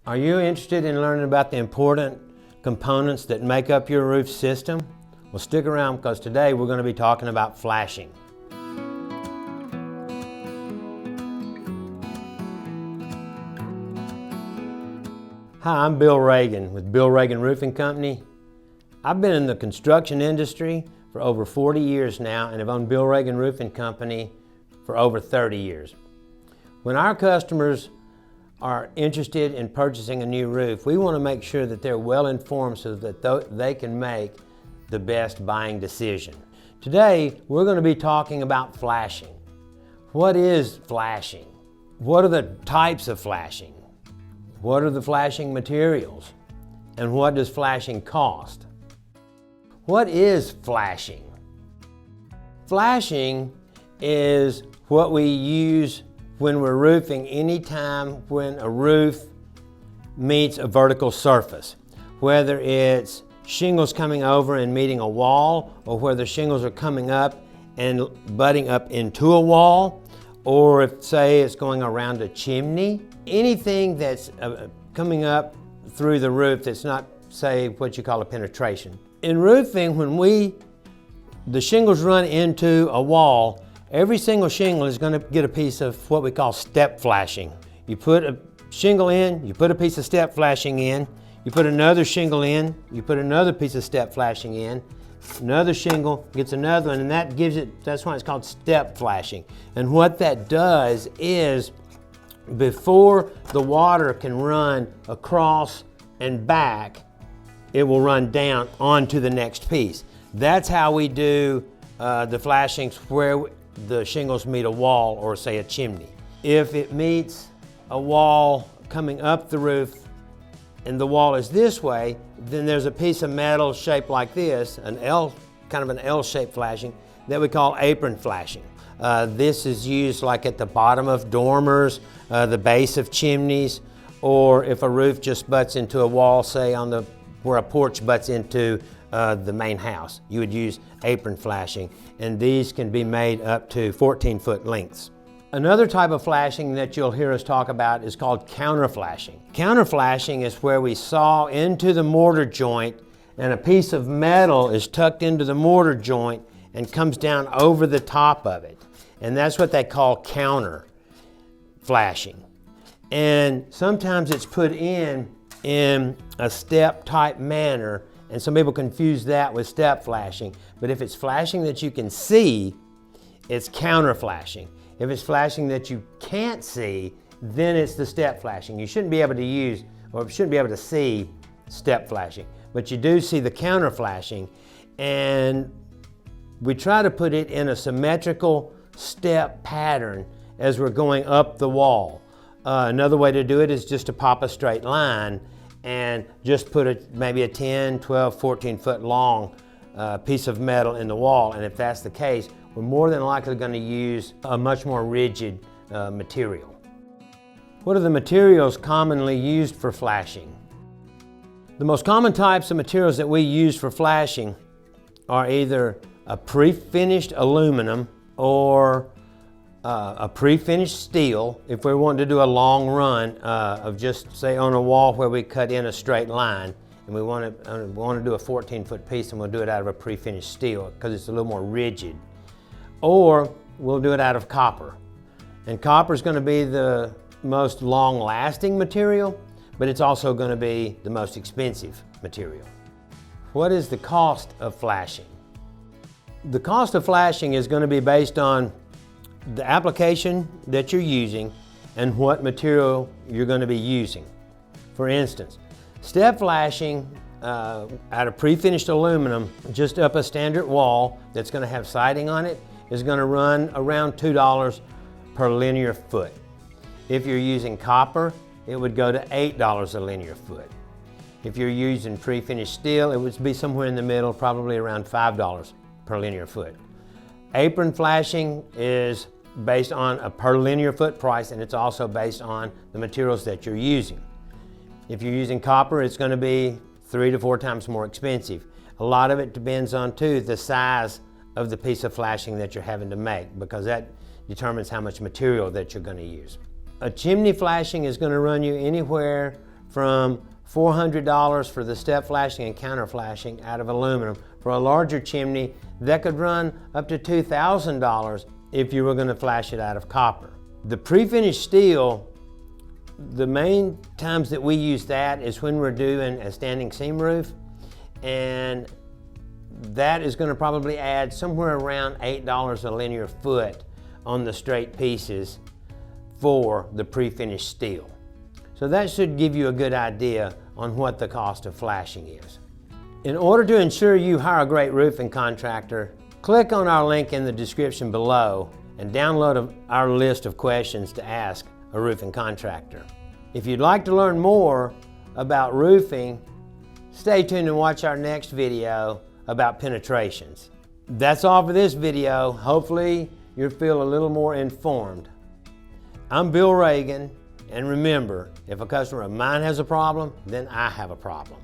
Are you interested in learning about the important components that make up your roof system? Well, stick around because today we're going to be talking about flashing. Hi, I'm Bill Ragan with Bill Ragan Roofing Company. I've been in the construction industry for over 40 years now and have owned Bill Ragan Roofing Company for over 30 years. When our customers are interested in purchasing a new roof, we want to make sure that they're well informed so that they can make the best buying decision. Today, we're going to be talking about flashing. What is flashing? What are the types of flashing? What are the flashing materials? And what does flashing cost? What is flashing? Flashing is what we use when we're roofing anytime when a roof meets a vertical surface. Whether it's shingles coming over and meeting a wall, or whether shingles are coming up and butting up into a wall, or if, say, it's going around a chimney. Anything that's coming up through the roof that's not, say, what you call a penetration. In roofing, when the shingles run into a wall, every single shingle is going to get a piece of what we call step flashing. You put a shingle in, you put a piece of step flashing in, you put another shingle in, you put another piece of step flashing in, another shingle gets another one, and that's why it's called step flashing. And what that does is, before the water can run across and back, it will run down onto the next piece. That's how we do the flashings where the shingles meet a wall or, say, a chimney. If it meets a wall coming up the roof and the wall is this way, then there's a piece of metal shaped like this, kind of an L-shaped flashing, that we call apron flashing. This is used like at the bottom of dormers, the base of chimneys, or if a roof just butts into a wall, say where a porch butts into the main house. You would use apron flashing, and these can be made up to 14-foot lengths. Another type of flashing that you'll hear us talk about is called counter flashing. Counter flashing is where we saw into the mortar joint and a piece of metal is tucked into the mortar joint and comes down over the top of it. And that's what they call counter flashing. And sometimes it's put in a step type manner, and some people confuse that with step flashing. But if it's flashing that you can see, it's counter flashing. If it's flashing that you can't see, then it's the step flashing. You shouldn't be able to use, or shouldn't be able to see step flashing, but you do see the counter flashing. And we try to put it in a symmetrical step pattern as we're going up the wall. Another way to do it is just to pop a straight line and just put maybe a 10, 12, 14-foot long piece of metal in the wall. And if that's the case, we're more than likely going to use a much more rigid material. What are the materials commonly used for flashing? The most common types of materials that we use for flashing are either a pre-finished aluminum or a pre-finished steel. If we want to do a long run of just, say, on a wall where we cut in a straight line, and we want to do a 14-foot piece, and we'll do it out of a pre-finished steel because it's a little more rigid. Or we'll do it out of copper. And copper is going to be the most long-lasting material, but it's also going to be the most expensive material. What is the cost of flashing? The cost of flashing is going to be based on the application that you're using and what material you're going to be using. For instance, step flashing out of pre-finished aluminum just up a standard wall that's going to have siding on it is going to run around $2 per linear foot. If you're using copper, it would go to $8 a linear foot. If you're using pre-finished steel, it would be somewhere in the middle, probably around $5 per linear foot. Apron flashing is based on a per linear foot price, and it's also based on the materials that you're using. If you're using copper, it's going to be 3 to 4 times more expensive. A lot of it depends on, too, the size of the piece of flashing that you're having to make, because that determines how much material that you're going to use. A chimney flashing is going to run you anywhere from $400 for the step flashing and counter flashing out of aluminum. For a larger chimney, that could run up to $2,000 if you were going to flash it out of copper. The pre-finished steel, the main times that we use that is when we're doing a standing seam roof, and that is going to probably add somewhere around $8 a linear foot on the straight pieces for the pre-finished steel. So that should give you a good idea on what the cost of flashing is. In order to ensure you hire a great roofing contractor, click on our link in the description below and download our list of questions to ask a roofing contractor. If you'd like to learn more about roofing, stay tuned and watch our next video about penetrations. That's all for this video. Hopefully you'll feel a little more informed. I'm Bill Ragan, and remember, if a customer of mine has a problem, then I have a problem.